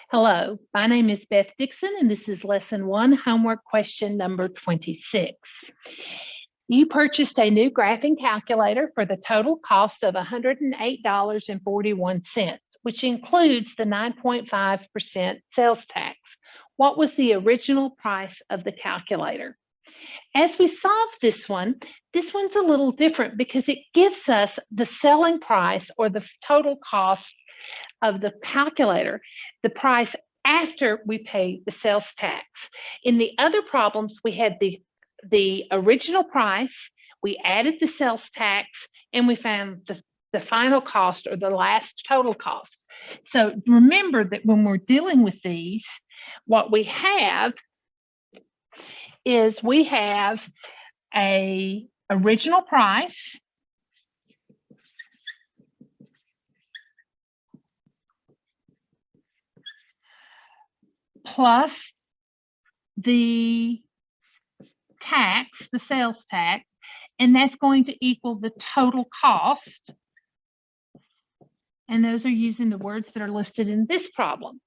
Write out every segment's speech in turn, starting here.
Hello, my name is Beth Dixon, and this is Lesson 1, Homework Question number 26. You purchased a new graphing calculator for the total cost of $108.41, which includes the 9.5% sales tax. What was the original price of the calculator? As we solve this one's a little different because it gives us the selling price or the total cost of the calculator, the price after we pay the sales tax. In the other problems, we had the original price, we added the sales tax, and we found the final cost or the last total cost. So remember that when we're dealing with these, what we have is we have a original price plus the tax, the sales tax, and that's going to equal the total cost. And those are using the words that are listed in this problem.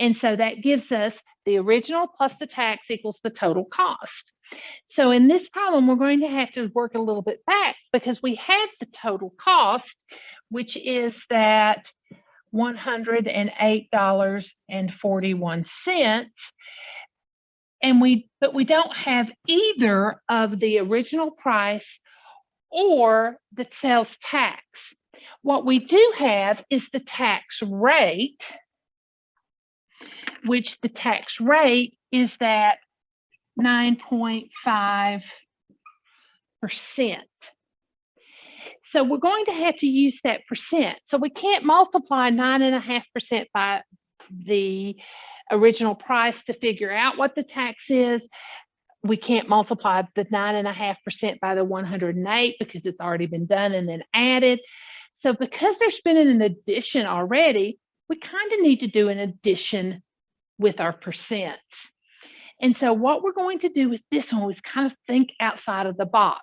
And so that gives us the original plus the tax equals the total cost. So in this problem, we're going to have to work a little bit back because we have the total cost, which is that $108.41. But we don't have either of the original price or the sales tax. What we do have is the tax rate, which the tax rate is that 9.5%. So we're going to have to use that percent. So we can't multiply 9.5% by the original price to figure out what the tax is. We can't multiply the 9.5% by the 108 because it's already been done and then added. So because there's been an addition already, we kind of need to do an addition with our percents. And so what we're going to do with this one is kind of think outside of the box.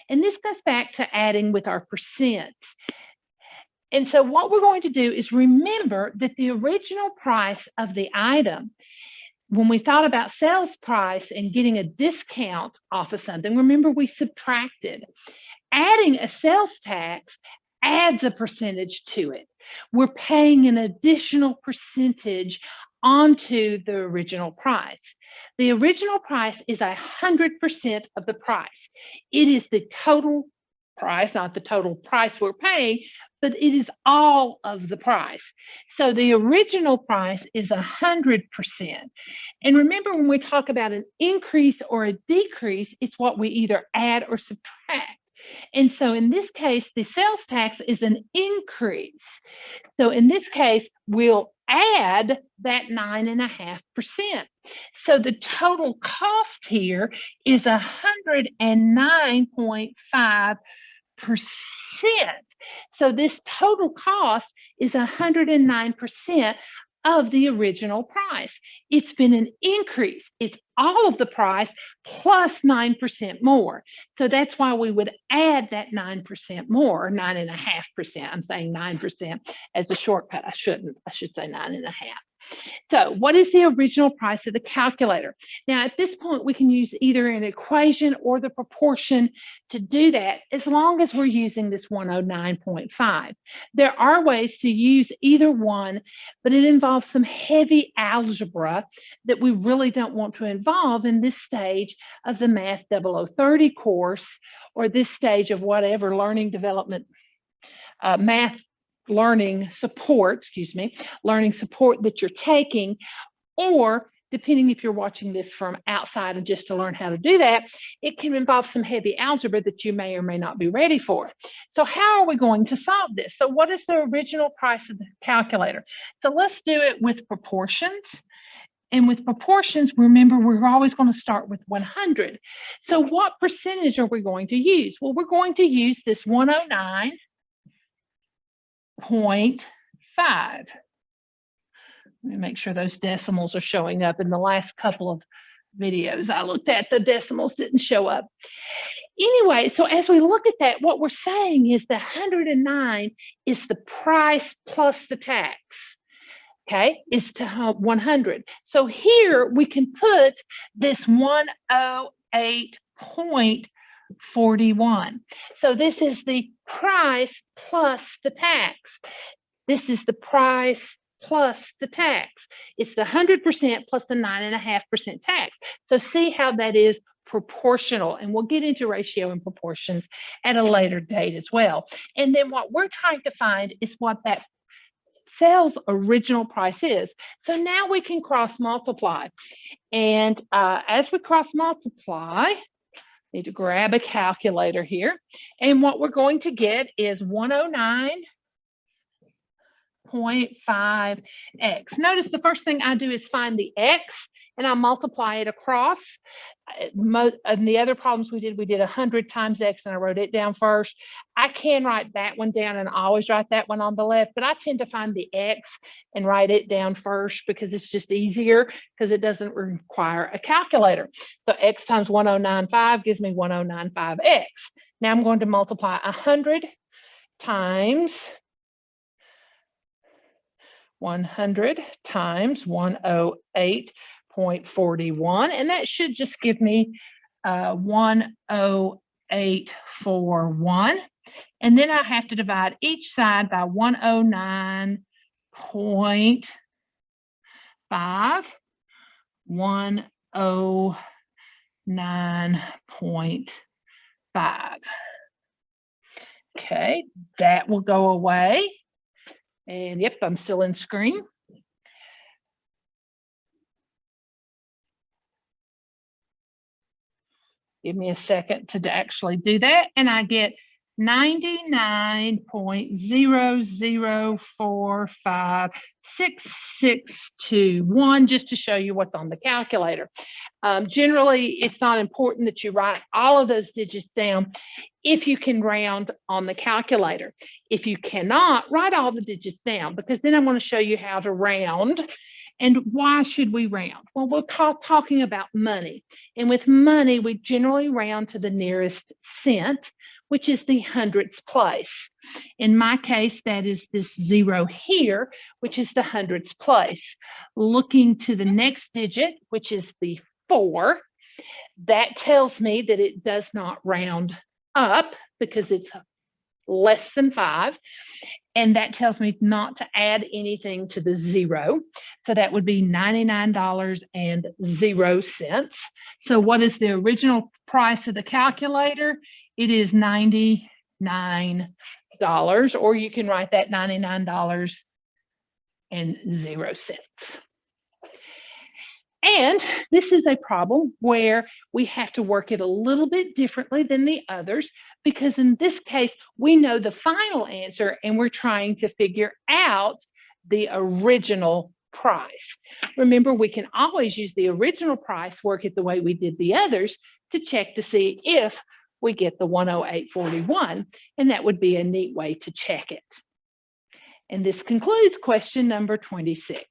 And this goes back to adding with our percents. And so what we're going to do is remember that the original price of the item, when we thought about sales price and getting a discount off of something, remember we subtracted. Adding a sales tax adds a percentage to it. We're paying an additional percentage onto the original price. The original price is 100% of the price. It is the total price, not the total price we're paying, but it is all of the price. So the original price is 100%. And remember, when we talk about an increase or a decrease, it's what we either add or subtract. And so in this case, the sales tax is an increase. So in this case, we'll add that 9.5%. So the total cost here is 109.5%. So this total cost is 109% of the original price. It's been an increase. It's all of the price plus 9% more. So that's why we would add that 9% more, or 9.5%. I'm saying 9% as a shortcut. I should say 9.5. So what is the original price of the calculator? Now, at this point, we can use either an equation or the proportion to do that, as long as we're using this 109.5. There are ways to use either one, but it involves some heavy algebra that we really don't want to involve in this stage of the Math 0030 course, or this stage of whatever learning development, math learning support that you're taking, or depending if you're watching this from outside and just to learn how to do that, it can involve some heavy algebra that you may or may not be ready for. So how are we going to solve this? So what is the original price of the calculator? So let's do it with proportions. And with proportions, remember, we're always going to start with 100. So what percentage are we going to use? Well, we're going to use this 109.5. Let me make sure those decimals are showing up. In the last couple of videos I looked at, the decimals didn't show up. Anyway, so as we look at that, what we're saying is the 109 is the price plus the tax. okay, is to 100. So here we can put this 108.41. So this is the price plus the tax. This is the price plus the tax. It's the 100% plus the 9.5% tax. So see how that is proportional, and we'll get into ratio and proportions at a later date as well. And then what we're trying to find is what that sales original price is. So now we can cross multiply. And as we cross multiply, need to grab a calculator here. And what we're going to get is 109.5x. Notice the first thing I do is find the x and I multiply it across. And the other problems we did 100 times x and I wrote it down first. I can write that one down and I always write that one on the left, but I tend to find the x and write it down first because it's just easier because it doesn't require a calculator. So x times 1095 gives me 1095x. Now I'm going to multiply 100 times 108.41, and that should just give me 10841. And then I have to divide each side by 109.5, 109.5. Okay, that will go away. And yep, I'm still in screen. Give me a second to actually do that. And I get 99.0045661, just to show you what's on the calculator. Generally, it's not important that you write all of those digits down if you can round on the calculator. If you cannot, write all the digits down, because then I'm going to show you how to round. And why should we round? Well, we're talking about money. And with money, we generally round to the nearest cent, which is the hundredths place. In my case, that is this 0 here, which is the hundredths place. Looking to the next digit, which is the 4, that tells me that it does not round up because it's less than 5. And that tells me not to add anything to the 0. So that would be $99.00. So what is the original price of the calculator? It is $99, or you can write that $99.00. And this is a problem where we have to work it a little bit differently than the others, because in this case, we know the final answer and we're trying to figure out the original price. Remember, we can always use the original price, work it the way we did the others to check to see if we get the 108.41, and that would be a neat way to check it. And this concludes question number 26.